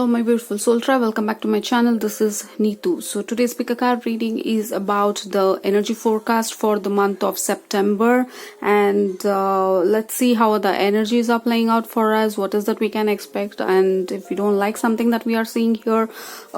Hello my beautiful soul tribe, welcome back to my channel. This is Neetu. So today's pick a card reading is about the energy forecast for the month of September, and let's see how the energies are playing out for us, what is that we can expect, and if we don't like something that we are seeing here,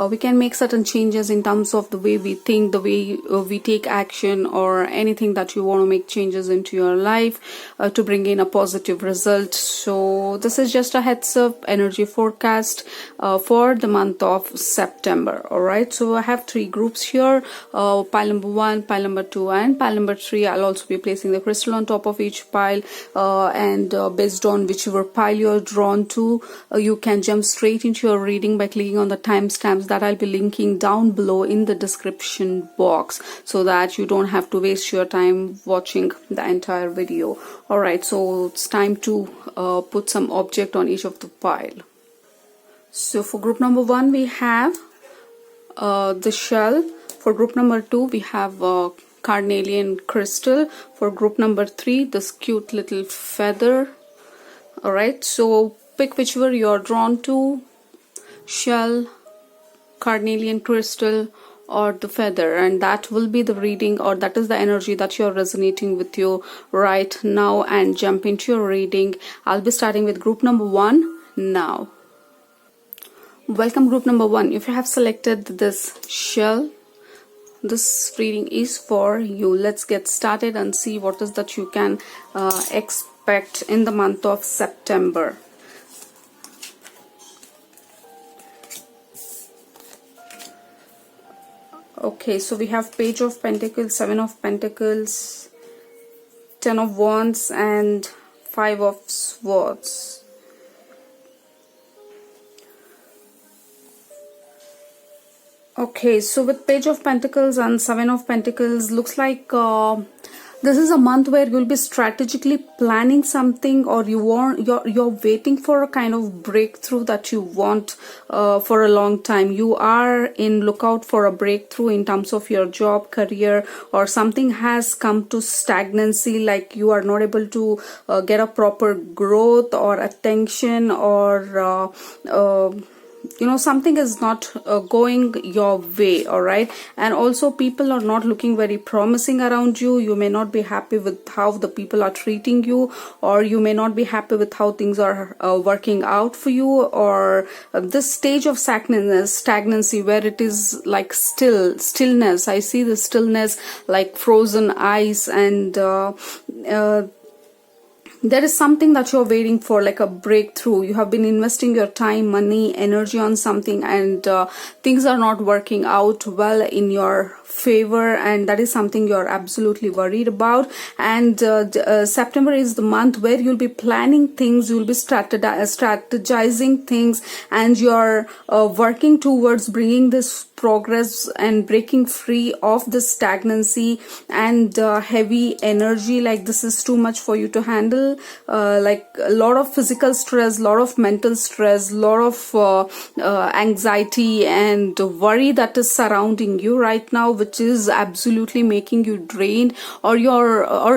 we can make certain changes in terms of the way we think, the way we take action, or anything that you want to make changes into your life to bring in a positive result. So this is just a heads up energy forecast for the month of September. Alright, so I have three groups here, pile number 1, pile number 2 and pile number 3. I'll also be placing the crystal on top of each pile, and based on whichever pile you're drawn to, you can jump straight into your reading by clicking on the timestamps that I'll be linking down below in the description box, so that you don't have to waste your time watching the entire video. Alright, so it's time to put some object on each of the pile. So for group number 1 we have the shell. For group number 2 we have carnelian crystal. For group number 3 this cute little feather. Alright, so pick whichever you're drawn to, shell, carnelian crystal or the feather, and that will be the reading, or that is the energy that you're resonating with you right now, and jump into your reading. I'll be starting with group number 1 now. Welcome group number 1. If you have selected this shell, this reading is for you. Let's get started and see what is that you can expect in the month of September. Okay, so we have Page of Pentacles, 7 of Pentacles, 10 of Wands and 5 of Swords. Okay, so with Page of Pentacles and 7 of Pentacles, looks like this is a month where you'll be strategically planning something, or you're waiting for a kind of breakthrough that you want for a long time. You are in lookout for a breakthrough in terms of your job, career, or something has come to stagnancy, like you are not able to get a proper growth or attention, or you know, something is not going your way. All right, and also people are not looking very promising around you. You may not be happy with how the people are treating you, or you may not be happy with how things are working out for you, or this stage of stagnancy where it is like stillness. I see the stillness like frozen ice, and there is something that you're waiting for, like a breakthrough. You have been investing your time, money, energy on something, and things are not working out well in your favor, and that is something you're absolutely worried about. And September is the month where you'll be planning things, you'll be strategizing things, and you're working towards bringing this progress and breaking free of the stagnancy and heavy energy, like this is too much for you to handle, like a lot of physical stress, lot of mental stress, lot of anxiety and worry that is surrounding you right now, which is absolutely making you drained, or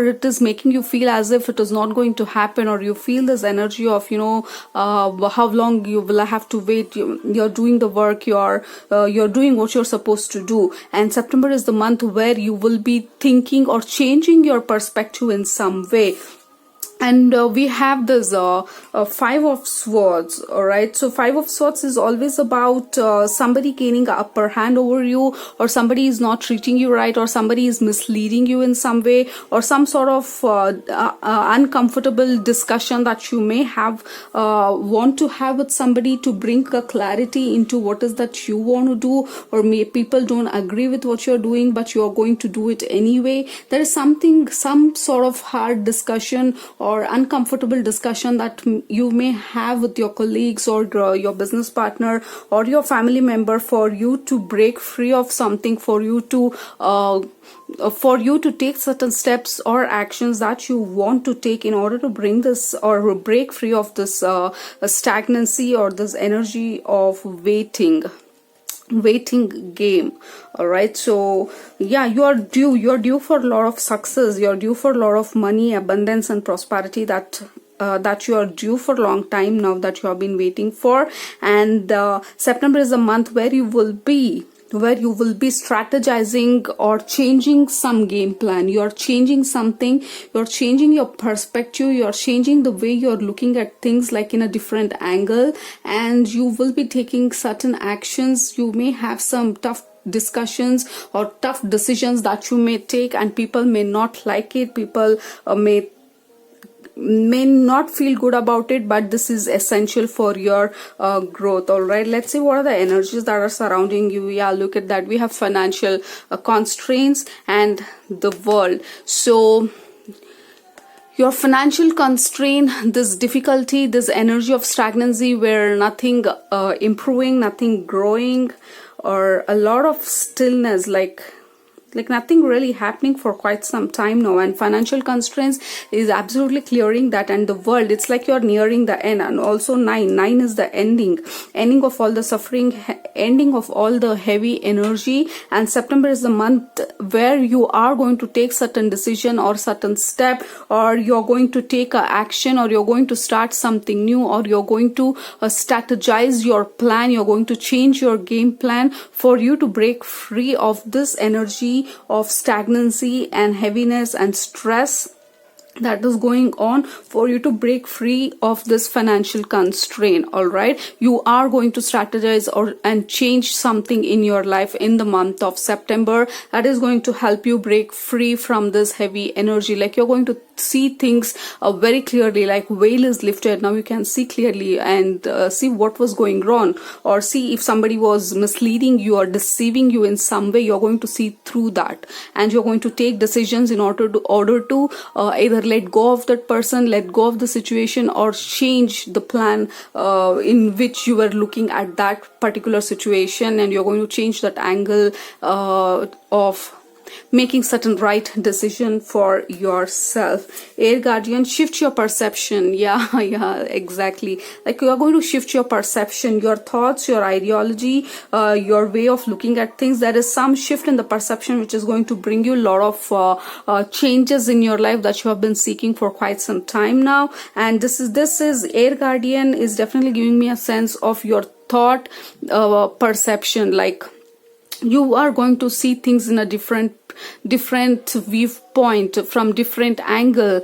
it is making you feel as if it is not going to happen, or you feel this energy of, you know, how long you will have to wait. You're doing the work, you're doing what you're supposed to do, and September is the month where you will be thinking or changing your perspective in some way. And we have this 5 of Swords. All right, so 5 of Swords is always about somebody gaining an upper hand over you, or somebody is not treating you right, or somebody is misleading you in some way, or some sort of uncomfortable discussion that you may have want to have with somebody to bring a clarity into what is that you want to do, or people don't agree with what you're doing, but you're going to do it anyway. There is some sort of hard discussion or uncomfortable discussion that you may have with your colleagues or your business partner or your family member, for you to break free of something, for you to take certain steps or actions that you want to take in order to bring this or break free of this stagnancy or this energy of waiting game. All right, so yeah, you're due for a lot of success, you're due for a lot of money, abundance and prosperity that that you are due for a long time now, that you have been waiting for. And September is a month where you will be strategizing or changing some game plan. You're changing something, you're changing your perspective, you're changing the way you're looking at things, like in a different angle, and you will be taking certain actions. You may have some tough discussions or tough decisions that you may take, and people may not like it. People may not feel good about it, but this is essential for your growth. All right, let's see what are the energies that are surrounding you. Yeah, look at that. We have financial constraints and the world. So your financial constraint, this difficulty, this energy of stagnancy where nothing improving, nothing growing, or a lot of stillness, like nothing really happening for quite some time now. And financial constraints is absolutely clearing that. And the world, it's like you're nearing the end. And also nine is the ending of all the suffering, ending of all the heavy energy. And September is the month where you are going to take certain decision or certain step, or you're going to take a action, or you're going to start something new, or you're going to strategize your plan. You're going to change your game plan for you to break free of this energy of stagnancy and heaviness and stress that is going on, for you to break free of this financial constraint. All right, you are going to strategize and change something in your life in the month of September that is going to help you break free from this heavy energy. Like you're going to see things very clearly, like veil is lifted. Now you can see clearly and see what was going wrong, or see if somebody was misleading you or deceiving you in some way. You're going to see through that, and you're going to take decisions in order to either let go of that person, let go of the situation, or change the plan in which you were looking at that particular situation. And you're going to change that angle of making certain right decision for yourself. Air guardian, shift your perception. Yeah, exactly. Like you are going to shift your perception, your thoughts, your ideology, your way of looking at things. There is some shift in the perception which is going to bring you a lot of changes in your life that you have been seeking for quite some time now. And this is Air guardian is definitely giving me a sense of your thought perception. Like you are going to see things in a different viewpoint, from different angle,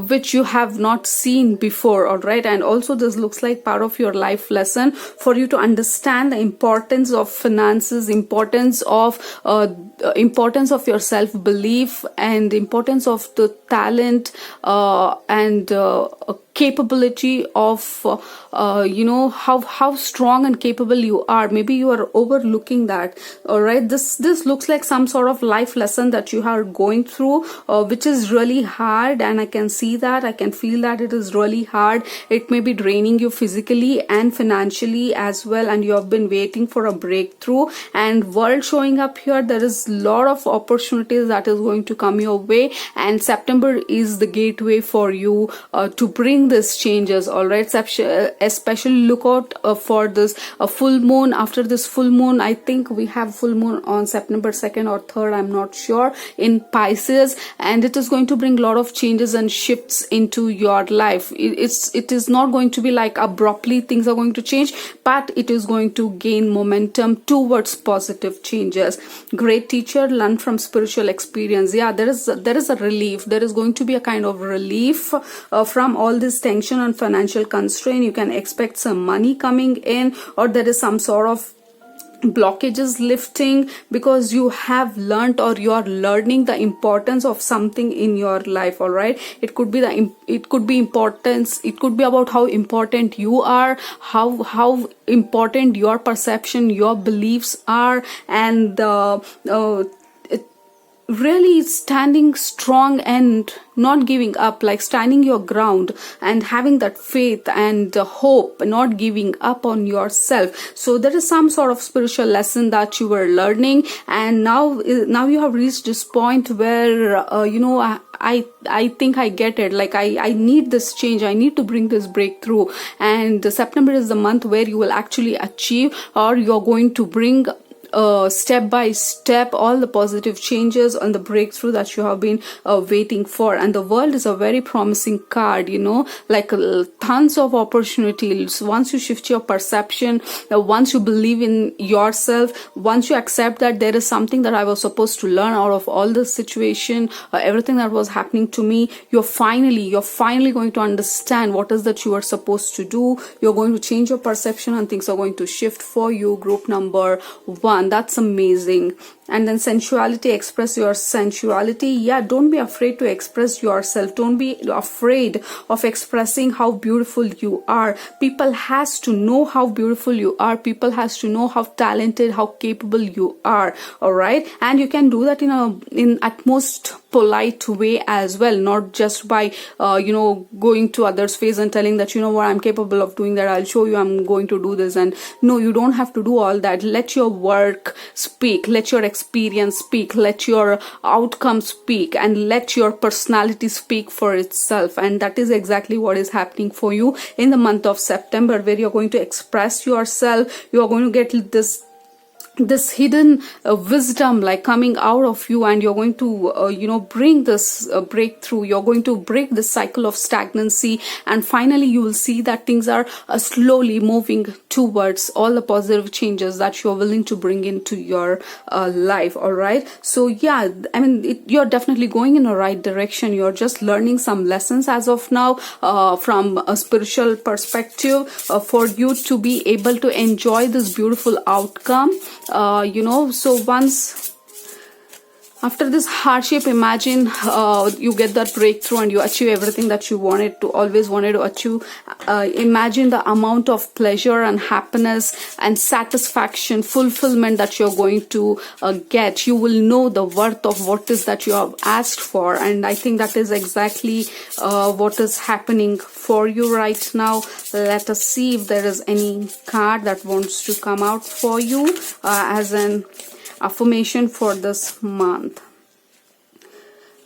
which you have not seen before. All right, and also this looks like part of your life lesson for you to understand the importance of finances, importance of your self-belief, and importance of the talent and capability of how strong and capable you are. Maybe you are overlooking that. All right, this looks like some sort of life lesson that you are going through, which is really hard, and I can see that, I can feel that it is really hard. It may be draining you physically and financially as well, and you have been waiting for a breakthrough. And world showing up here, there is a lot of opportunities that is going to come your way, and September is the gateway for you to bring these changes. All right, especially look out for this full moon. After this full moon, I think we have full moon on September 2nd or 3rd, I'm not sure, in Pisces, and it is going to bring a lot of changes and shifts into your life. It is not going to be like abruptly things are going to change, but it is going to gain momentum towards positive changes. Great teacher, learn from spiritual experience. Yeah, there is a relief. There is going to be a kind of relief from all this tension and financial constraint. You can expect some money coming in, or there is some sort of blockages lifting, because you have learned, or you are learning the importance of something in your life. All right, it could be importance, it could be about how important you are, how important your perception, your beliefs are, and really standing strong and not giving up, like standing your ground and having that faith and hope, not giving up on yourself. So there is some sort of spiritual lesson that you were learning, and now you have reached this point where I think I get it. Like I need this change. I need to bring this breakthrough. And September is the month where you will actually achieve, or you're going to bring step by step all the positive changes and the breakthrough that you have been waiting for. And the world is a very promising card, you know, like tons of opportunities. Once you shift your perception, once you believe in yourself, once you accept that there is something that I was supposed to learn out of all this situation, everything that was happening to me, you're finally going to understand what is that you are supposed to do. You're going to change your perception and things are going to shift for you. Group number 1, that's amazing. And then sensuality, express your sensuality. Yeah, don't be afraid to express yourself. Don't be afraid of expressing how beautiful you are. People has to know how beautiful you are. People has to know how talented, how capable you are. All right, and you can do that in at most polite way as well, not just by going to others' face and telling that, you know what, I'm capable of doing that, I'll show you, I'm going to do this. And no, you don't have to do all that. Let your work speak, let your experience speak, let your outcome speak, and let your personality speak for itself. And that is exactly what is happening for you in the month of September, where you're going to express yourself. You are going to get this hidden wisdom like coming out of you, and you're going to bring this breakthrough. You're going to break the cycle of stagnancy, and finally you will see that things are slowly moving towards all the positive changes that you're willing to bring into your life. All right, so yeah, I mean, you're definitely going in the right direction. You're just learning some lessons as of now from a spiritual perspective for you to be able to enjoy this beautiful outcome. So once after this hardship, imagine you get that breakthrough and you achieve everything that you always wanted to achieve. Imagine the amount of pleasure and happiness and satisfaction, fulfillment that you're going to get. You will know the worth of what is that you have asked for, and I think that is exactly what is happening for you right now. Let us see if there is any card that wants to come out for you as an affirmation for this month.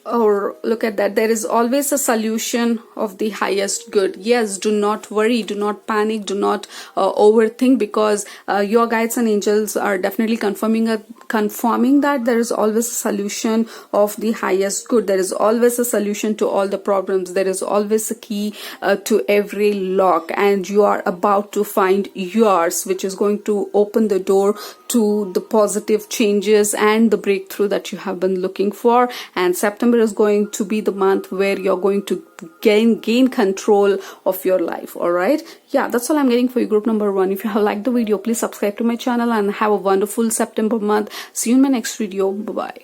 Or look at that, there is always a solution of the highest good. Yes, do not worry, do not panic, do not overthink, because your guides and angels are definitely confirming that there is always a solution of the highest good. There is always a solution to all the problems. There is always a key to every lock, and you are about to find yours, which is going to open the door to the positive changes and the breakthrough that you have been looking for. And September is going to be the month where you're going to gain control of your life. All right, yeah, that's all I'm getting for you, group number 1. If you have liked the video, please subscribe to my channel and have a wonderful September month. See you in my next video. Bye bye.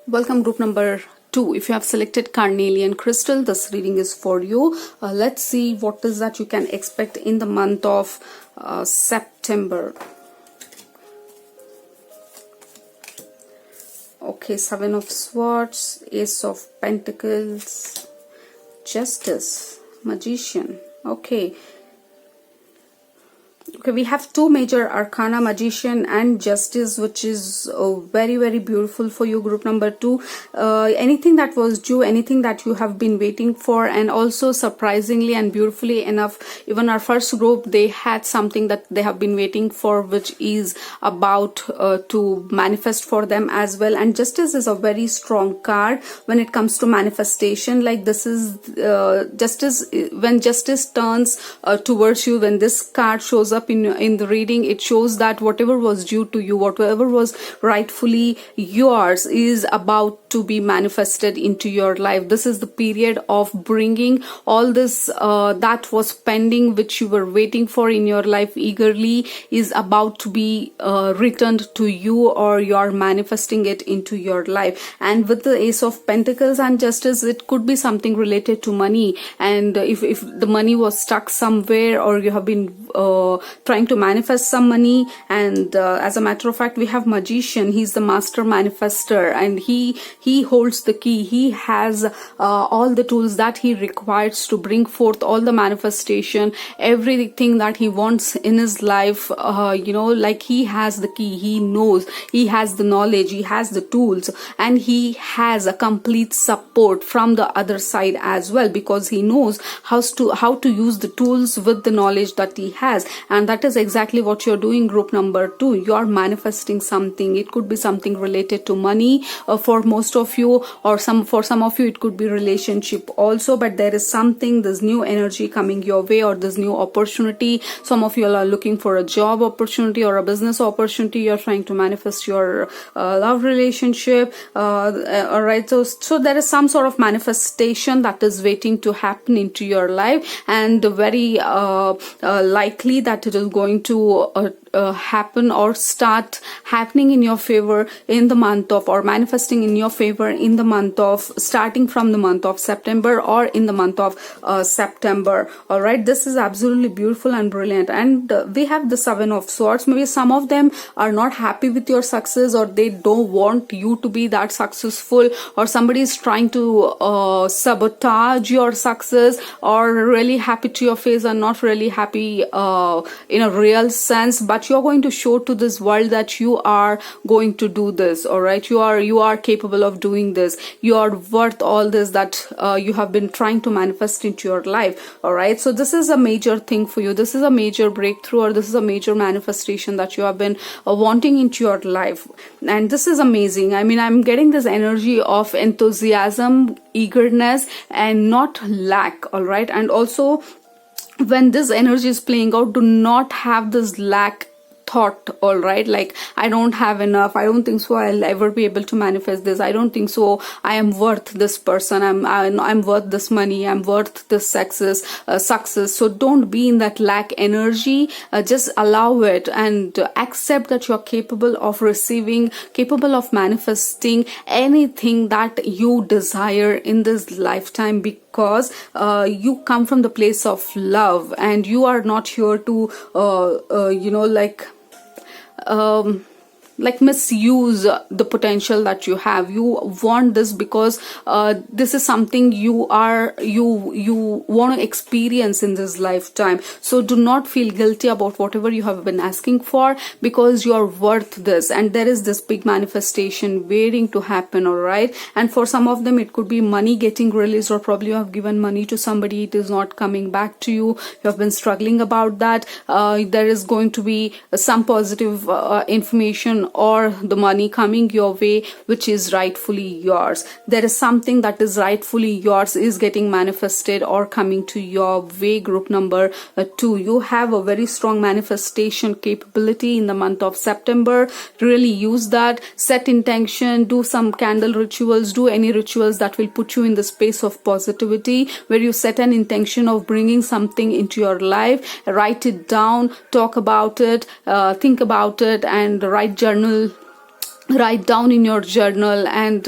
Welcome, group number 2. If you have selected carnelian crystal, this reading is for you. Let's see what is that you can expect in the month of September. Okay, 7 of Swords, Ace of Pentacles, Justice, Magician. Okay, we have 2 major arcana, Magician and Justice, which is very, very beautiful for you, group number 2. Anything that was due, anything that you have been waiting for, and also surprisingly and beautifully enough, even our first group, they had something that they have been waiting for, which is about to manifest for them as well. And Justice is a very strong card when it comes to manifestation. Like, this is Justice. When Justice turns towards you, when this card shows up in the reading, it shows that whatever was due to you, whatever was rightfully yours, is about to be manifested into your life. This is the period of bringing all this that was pending, which you were waiting for in your life eagerly, is about to be returned to you, or you're manifesting it into your life. And with the Ace of Pentacles and Justice, it could be something related to money. And if the money was stuck somewhere, or you have been trying to manifest some money, and as a matter of fact, we have Magician. He's the master manifester, and he holds the key. He has all the tools that he requires to bring forth all the manifestation, everything that he wants in his life. Like, he has the key, he knows, he has the knowledge, he has the tools, and he has a complete support from the other side as well, because he knows how to use the tools with the knowledge that he has. and that is exactly what you're doing. Group number 2, you're manifesting something. It could be something related to money for most of you, or for some of you it could be relationship also, but there is something, this new energy coming your way, or this new opportunity. Some of you are looking for a job opportunity or a business opportunity. You're trying to manifest your love relationship. All right, so there is some sort of manifestation that is waiting to happen into your life, and very likely that it is going to happen or start happening in your favor in the month of, or manifesting in your favor in the month of, starting from the month of September, or in the month of September. All right, this is absolutely beautiful and brilliant. And we have the 7 of Swords. Maybe some of them are not happy with your success, or they don't want you to be that successful, or somebody is trying to sabotage your success, or really happy to your face and not really happy in a real sense. But you're going to show to this world that you are going to do this. All right, you are capable of doing this. You are worth all this that you have been trying to manifest into your life. All right, so this is a major thing for you. This is a major breakthrough, or this is a major manifestation that you have been wanting into your life, and this is amazing. I mean, I'm getting this energy of enthusiasm, eagerness, and not lack. All right, and also when this energy is playing out, do not have this lack thought. All right, like, I don't have enough, I don't think so I'll ever be able to manifest this, I don't think so I am worth this person, I'm worth this money, I'm worth this success. So don't be in that lack energy. Just allow it, and accept that you're capable of receiving, capable of manifesting anything that you desire in this lifetime, because you come from the place of love, and you are not here to misuse the potential that you have. You want this because this is something you want to experience in this lifetime. So do not feel guilty about whatever you have been asking for, because you are worth this, and there is this big manifestation waiting to happen. All right, and for some of them it could be money getting released, or probably you have given money to somebody, it is not coming back to you, you have been struggling about that. There is going to be some positive information, or the money coming your way, which is rightfully yours. There is something that is rightfully yours is getting manifested or coming to your way. Group number 2, you have a very strong manifestation capability in the month of September. Really use that. Set intention, do some candle rituals, do any rituals that will put you in the space of positivity, where you set an intention of bringing something into your life. Write it down, talk about it, think about it, and write down in your journal, and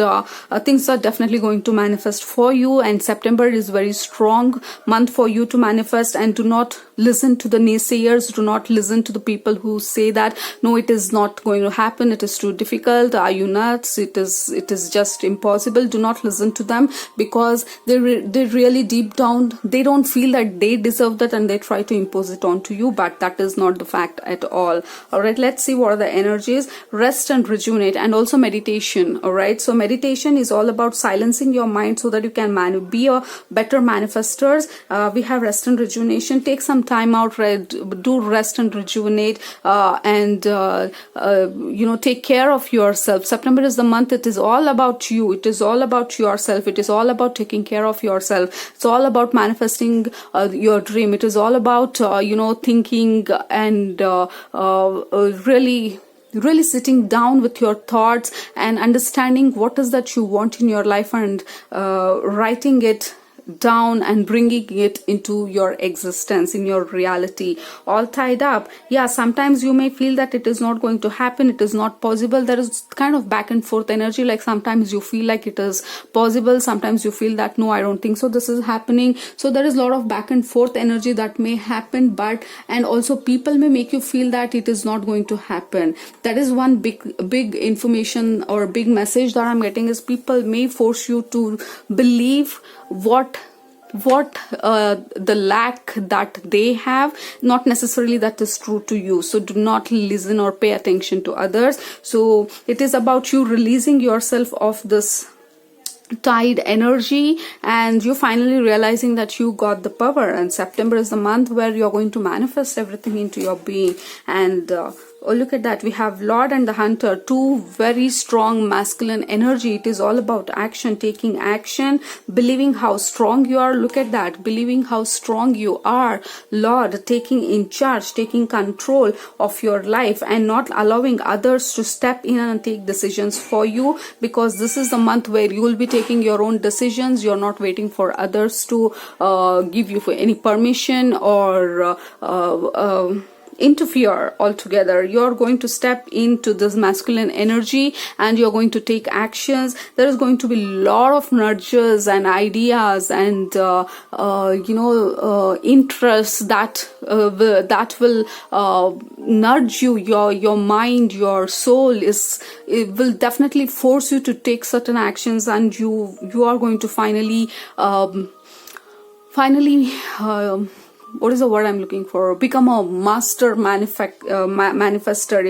things are definitely going to manifest for you. And September is very strong month for you to manifest. And do not listen to the naysayers, do not listen to the people who say that no, it is not going to happen, it is too difficult, are you nuts, it is just impossible. Do not listen to them, because they really deep down, they don't feel that they deserve that, and they try to impose it onto you, but that is not the fact at all. All right, let's see what are the energies. Rest and rejuvenate, and also meditation. All right, so meditation is all about silencing your mind so that you can be a better manifestors. We have rest and rejuvenation. Take some time out, do rest and rejuvenate, and take care of yourself. September is the month. It is all about you. It is all about yourself. It is all about taking care of yourself. It's all about manifesting your dream. It is all about thinking and really sitting down with your thoughts and understanding what is that you want in your life, and writing it down and bringing it into your existence, in your reality, all tied up. Yeah, sometimes you may feel that it is not going to happen, it is not possible. There is kind of back and forth energy, like sometimes you feel like it is possible, sometimes you feel that no, I don't think so this is happening. So there is a lot of back and forth energy that may happen, and also people may make you feel that it is not going to happen. That is one big information or big message that I'm getting, is people may force you to believe what the lack that they have, not necessarily that is true to you. So do not listen or pay attention to others. So it is about you releasing yourself of this tide energy, and you're finally realizing that you got the power. And September is the month where you're going to manifest everything into your being. And oh, look at that, we have Lord and the Hunter, two very strong masculine energy. It is all about action, taking action, believing how strong you are. Look at that, believing how strong you are. Lord, taking in charge, taking control of your life, and not allowing others to step in and take decisions for you, because this is the month where you will be taking your own decisions. You're not waiting for others to give you any permission or interfere altogether. You're going to step into this masculine energy and you're going to take actions. There is going to be a lot of nudges and ideas and interests that will nudge you. Your mind, your soul it will definitely force you to take certain actions, and you are going to finally what is the word I'm looking for? Become a master manifester,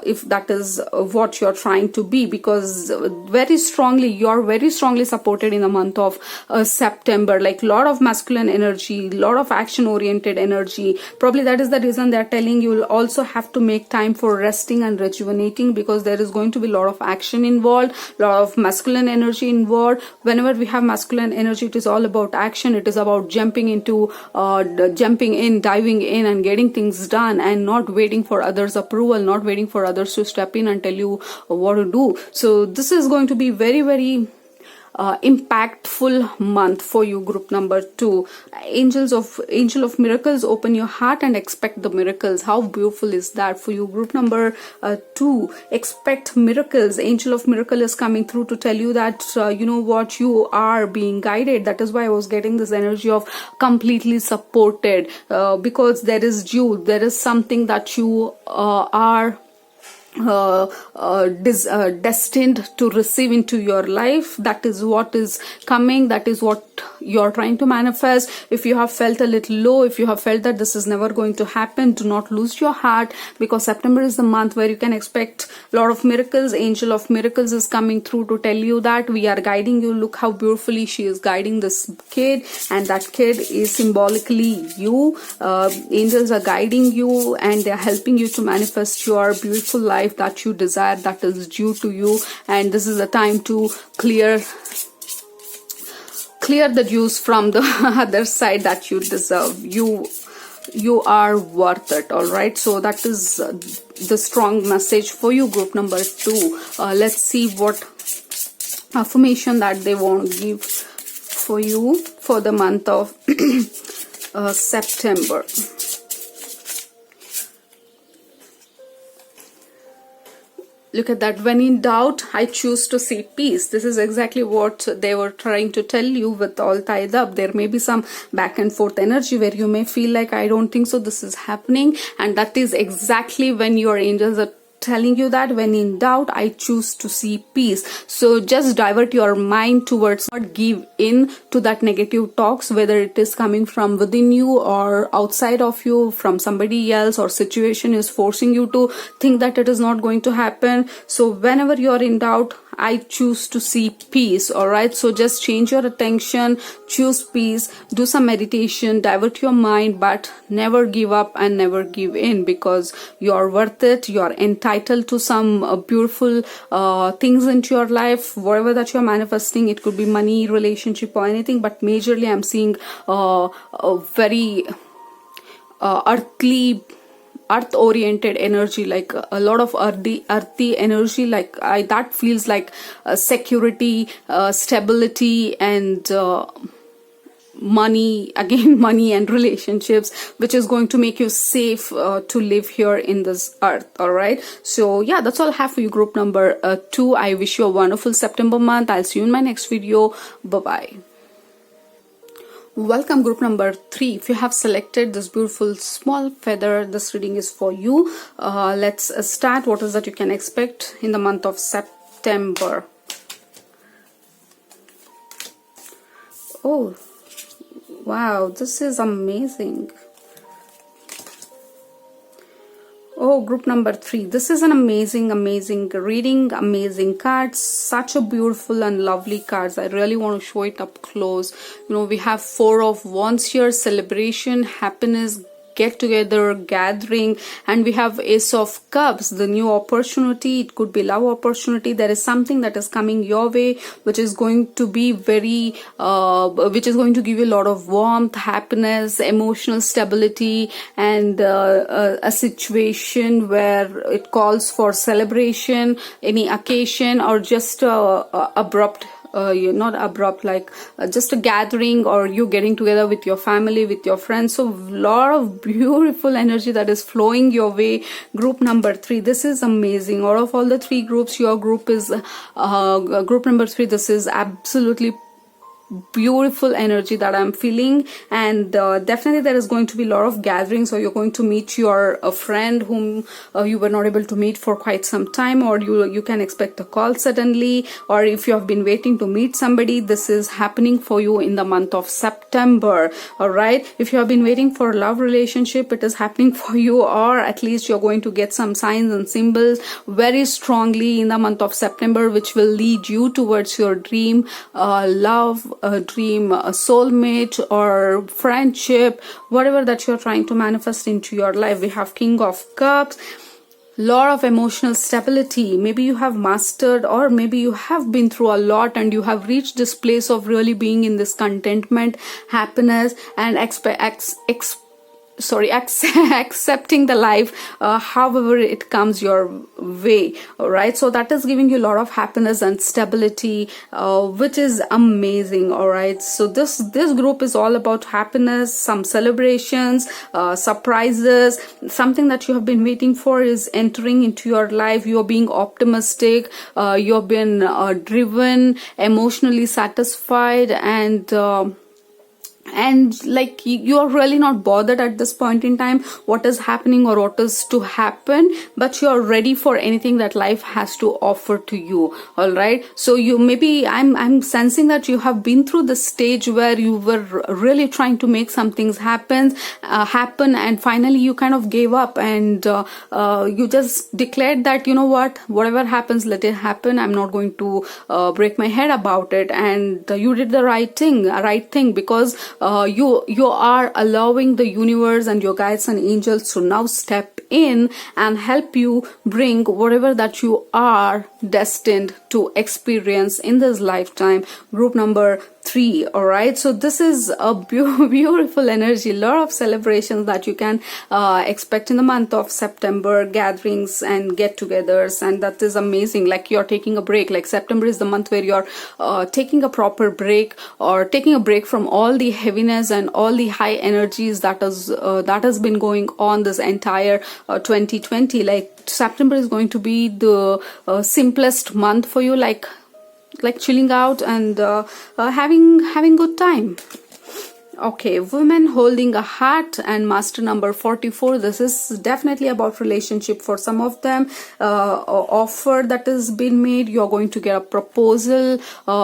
if that is what you're trying to be, because you're very strongly supported in the month of September. Like lot of masculine energy, lot of action-oriented energy. Probably that is the reason they're telling you will also have to make time for resting and rejuvenating, because there is going to be a lot of action involved, lot of masculine energy involved. Whenever we have masculine energy, it is all about action. It is about jumping in, diving in and getting things done, and not waiting for others' approval, not waiting for others to step in and tell you what to do. So this is going to be very, very impactful month for you, group number 2. Angel of miracles, open your heart and expect the miracles. How beautiful is that for you, group number 2? Expect miracles. Angel of miracle is coming through to tell you that you know what, you are being guided. That is why I was getting this energy of completely supported, because there is something that you are destined to receive into your life. That is what is coming. That is what you're trying to manifest. If you have felt a little low, if you have felt that this is never going to happen, do not lose your heart, because September is the month where you can expect a lot of miracles. Angel of miracles is coming through to tell you that we are guiding you. Look how beautifully she is guiding this kid, and that kid is symbolically you. Angels are guiding you and they're helping you to manifest your beautiful life that you desire, that is due to you. And this is the time to clear the juice from the other side that you deserve. You are worth it. All right, so that is the strong message for you, group number 2. Let's see what affirmation that they want to give for you for the month of September. Look at that. When in doubt, I choose to see peace. This is exactly what they were trying to tell you with all tied up. There may be some back and forth energy where you may feel like, I don't think so, this is happening. And that is exactly when your angels are telling you that when in doubt, I choose to see peace. So just divert your mind towards, not give in to that negative talks, whether it is coming from within you or outside of you, from somebody else, or situation is forcing you to think that it is not going to happen. So whenever you're in doubt, I choose to see peace. All right, so just change your attention, choose peace, do some meditation, divert your mind, but never give up and never give in, because you're worth it. You're entitled to some beautiful things into your life, whatever that you're manifesting. It could be money, relationship, or anything, but majorly I'm seeing a very earth-oriented energy, like a lot of earthy energy, like that feels like security, stability, and money and relationships, which is going to make you safe to live here in this earth. All right, so yeah, that's all I have for you, group number 2. I wish you a wonderful September month. I'll see you in my next video. Bye bye. Welcome, group number 3. If you have selected this beautiful small feather, this reading is for you. Let's start. What is that you can expect in the month of September? Oh wow, this is amazing. Oh, group number 3. This is an amazing, amazing reading, amazing cards. Such a beautiful and lovely cards. I really want to show it up close. We have Four of Wands here, celebration, happiness, get together, gathering, and we have Ace of Cups, the new opportunity. It could be love opportunity. There is something that is coming your way which is going to be which is going to give you a lot of warmth, happiness, emotional stability, and a situation where it calls for celebration, any occasion, or just abrupt, you're not abrupt, like just a gathering, or you getting together with your family, with your friends. So lot of beautiful energy that is flowing your way. Group number 3, this is amazing. Out of all the 3 groups, your group is group number 3. This is absolutely beautiful energy that I'm feeling, and definitely there is going to be a lot of gatherings, or you're going to meet your friend whom you were not able to meet for quite some time, or you can expect a call suddenly, or if you have been waiting to meet somebody, this is happening for you in the month of September. All right, if you have been waiting for a love relationship, it is happening for you, or at least you're going to get some signs and symbols very strongly in the month of September, which will lead you towards your dream love, a dream, a soulmate, or friendship, whatever that you're trying to manifest into your life. We have King of Cups, lot of emotional stability. Maybe you have mastered, or maybe you have been through a lot and you have reached this place of really being in this contentment, happiness, and accepting the life however it comes your way. All right, so that is giving you a lot of happiness and stability, which is amazing. All right, so this group is all about happiness, some celebrations, surprises, something that you have been waiting for is entering into your life. You're being optimistic, you've been driven, emotionally satisfied, and like you are really not bothered at this point in time what is happening or what is to happen, but you are ready for anything that life has to offer to you. All right, so you maybe I'm sensing that you have been through the stage where you were really trying to make some things happen, and finally you kind of gave up, and you just declared that, whatever happens, let it happen. I'm not going to break my head about it. And you did the right thing, because you are allowing the universe and your guides and angels to now step in and help you bring whatever that you are destined to experience in this lifetime. Group number 3. All right, so this is a beautiful energy, a lot of celebrations that you can expect in the month of September, gatherings and get-togethers, and that is amazing. Like you're taking a break. Like September is the month where you're taking a proper break, or taking a break from all the heaviness and all the high energies that has been going on this entire 2020. Like September is going to be the simplest month for you, like chilling out and having good time. Okay, women holding a heart and master number 44. This is definitely about relationship for some of them. Offer that has been made. You're going to get a proposal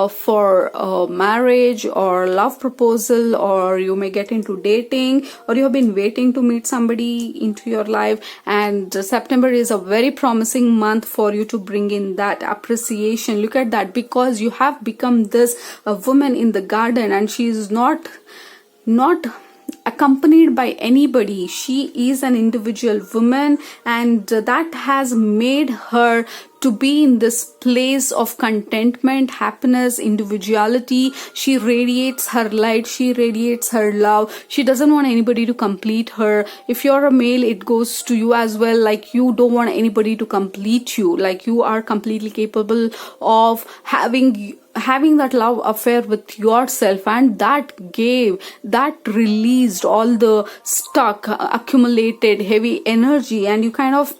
for marriage or love proposal, or you may get into dating, or you have been waiting to meet somebody into your life. And September is a very promising month for you to bring in that appreciation. Look at that, because you have become this woman in the garden, and she is not accompanied by anybody. She is an individual woman, and that has made her to be in this place of contentment, happiness, individuality. She radiates her light, she radiates her love. She doesn't want anybody to complete her. If you're a male, it goes to you as well. Like you don't want anybody to complete you. Like you are completely capable of having that love affair with yourself, and that released all the stuck accumulated heavy energy, and you kind of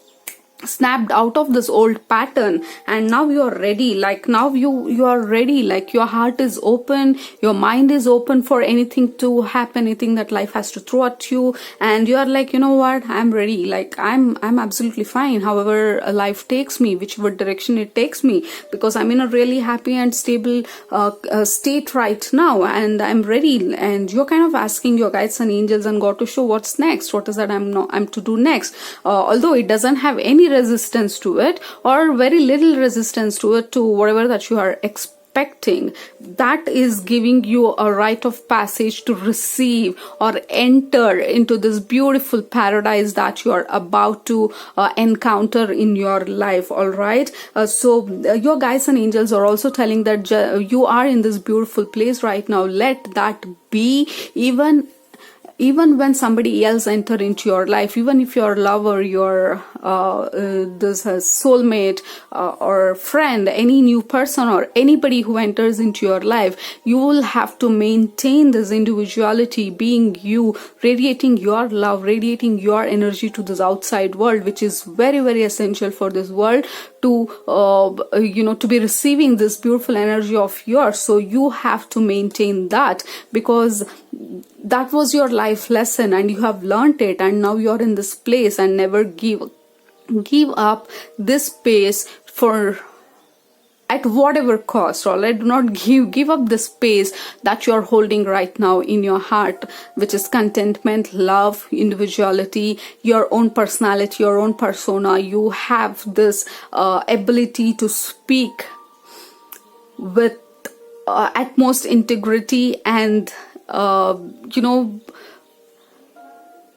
snapped out of this old pattern, and now you are ready. Like now you are ready, like your heart is open, your mind is open for anything to happen, anything that life has to throw at you, and you are like, you know what, I'm ready, like I'm absolutely fine however life takes me, whichever direction it takes me, because I'm in a really happy and stable state right now, and I'm ready. And you're kind of asking your guides and angels and God to show what's next, what is that I'm to do next, although it doesn't have any resistance to it, or very little resistance to it, to whatever that you are expecting. That is giving you a rite of passage to receive or enter into this beautiful paradise that you are about to encounter in your life. All right, so your guides and angels are also telling that you are in this beautiful place right now. Let that be. Even when somebody else enter into your life, even if your lover, your this soulmate or friend, any new person or anybody who enters into your life, you will have to maintain this individuality, being you, radiating your love, radiating your energy to this outside world, which is very, very essential for this world to to be receiving this beautiful energy of yours. So you have to maintain that, because that was your life lesson and you have learned it, and now you're in this place. And never give up this space for at whatever cost. All right, do not give up the space that you are holding right now in your heart, which is contentment, love, individuality, your own personality, your own persona. You have this ability to speak with utmost integrity and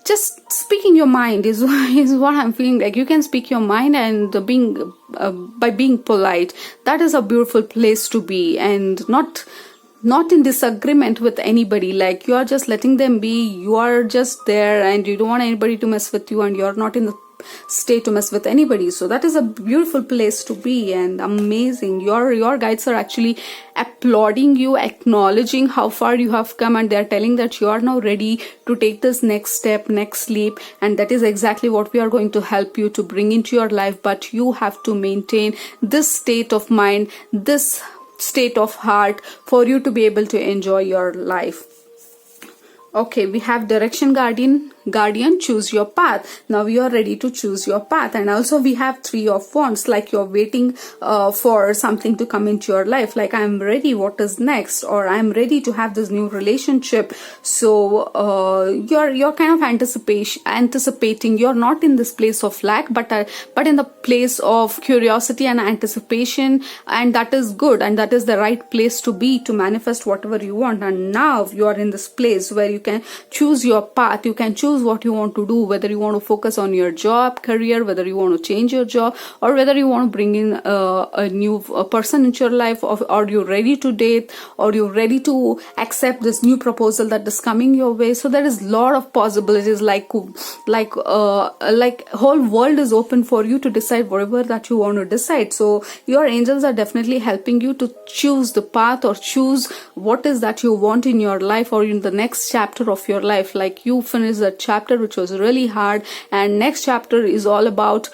just speaking your mind is what I'm feeling like. You can speak your mind, and by being polite, that is a beautiful place to be, and not in disagreement with anybody. Like you are just letting them be, you are just there, and you don't want anybody to mess with you, and you're not in the state to mess with anybody. So that is a beautiful place to be, and amazing. Your guides are actually applauding you, acknowledging how far you have come, and they're telling that you are now ready to take this next step, next leap, and that is exactly what we are going to help you to bring into your life. But you have to maintain this state of mind, this state of heart, for you to be able to enjoy your life. Okay, we have direction guardian, choose your path. Now you are ready to choose your path. And also we have 3 of wands, like you're waiting for something to come into your life, like I'm ready, what is next, or I'm ready to have this new relationship. So you're kind of anticipating. You're not in this place of lack, but in the place of curiosity and anticipation, and that is good, and that is the right place to be, to manifest whatever you want. And now you are in this place where you can choose your path. You can choose what you want to do, whether you want to focus on your job, career, whether you want to change your job, or whether you want to bring in a new person into your life, or you're ready to date, or you're ready to accept this new proposal that is coming your way. So there is a lot of possibilities, like whole world is open for you to decide whatever that you want to decide. So your angels are definitely helping you to choose the path, or choose what is that you want in your life, or in the next chapter of your life. Like you finish that chapter which was really hard, and next chapter is all about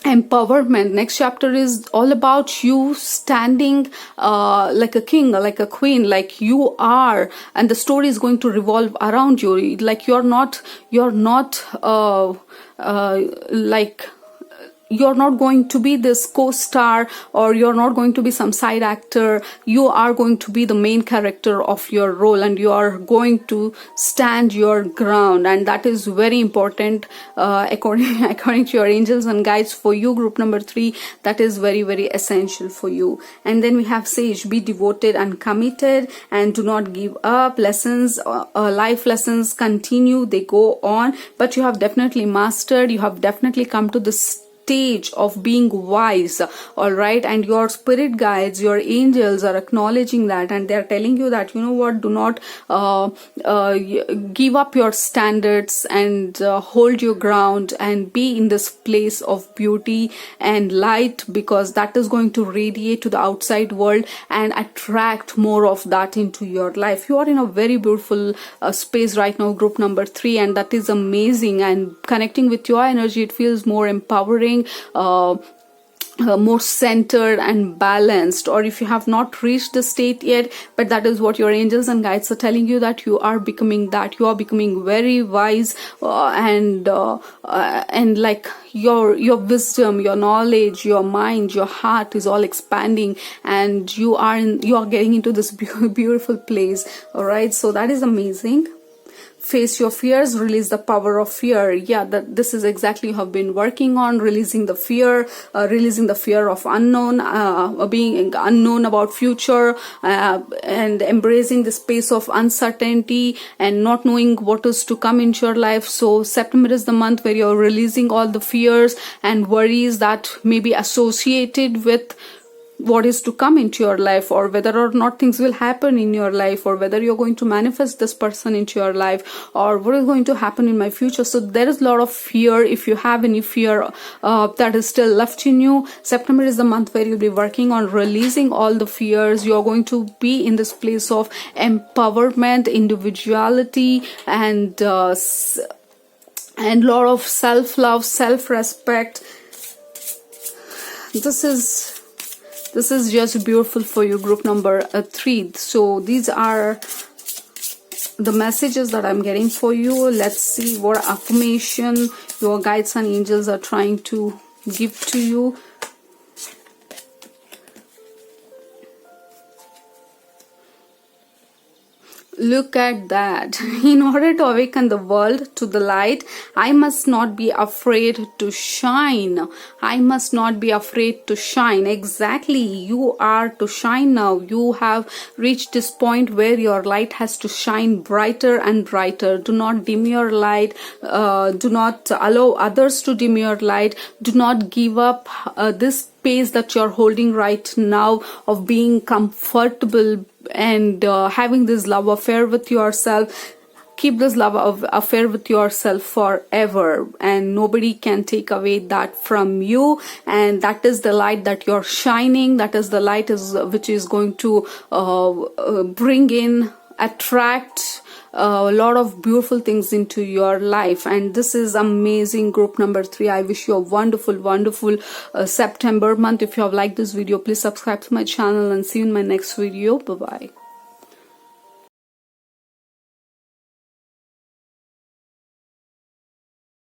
empowerment. Next chapter is all about you standing like a king, like a queen, like you are, and the story is going to revolve around you. Like you're not like you're not going to be this co-star, or you're not going to be some side actor. You are going to be the main character of your role, and you are going to stand your ground, and that is very important according to your angels and guides. For you, group number 3, that is very, very essential for you. And then we have Sage, be devoted and committed, and do not give up. Lessons, life lessons continue, they go on, but you have definitely mastered, you have definitely come to this stage of being wise, all right, and your spirit guides, your angels are acknowledging that, and they're telling you that, you know what, do not give up your standards, and hold your ground and be in this place of beauty and light, because that is going to radiate to the outside world and attract more of that into your life. You are in a very beautiful space right now, group number 3, and that is amazing. And connecting with your energy, it feels more empowering, more centered and balanced. Or if you have not reached the state yet, but that is what your angels and guides are telling you, that you are becoming that. You are becoming very wise, and like your wisdom, your knowledge, your mind, your heart is all expanding, and you are getting into this beautiful place. All right, so that is amazing. Face your fears, release the power of fear. Yeah, this is exactly how I've been working on, releasing the fear of unknown, being unknown about future, and embracing the space of uncertainty and not knowing what is to come into your life. So September is the month where you're releasing all the fears and worries that may be associated with what is to come into your life, or whether or not things will happen in your life, or whether you're going to manifest this person into your life, or what is going to happen in my future. So there is a lot of fear. If you have any fear that is still left in you, September is the month where you'll be working on releasing all the fears. You're going to be in this place of empowerment, individuality, and lot of self-love, self-respect. This is just beautiful for you, group number 3. So these are the messages that I'm getting for you. Let's see what affirmation your guides and angels are trying to give to you. Look at that. In order to awaken the world to the light, I must not be afraid to shine. I must not be afraid to shine. Exactly. You are to shine now. You have reached this point where your light has to shine brighter and brighter. Do not dim your light. Do not allow others to dim your light. Do not give up this space that you're holding right now of being comfortable and having this love affair with yourself. Keep this love affair with yourself forever, and nobody can take away that from you. And that is the light that you're shining. That is the light which is going to bring in, attract a lot of beautiful things into your life. And this is amazing, group number 3. I wish you a wonderful September month. If you have liked this video, please subscribe to my channel, and see you in my next video. Bye bye.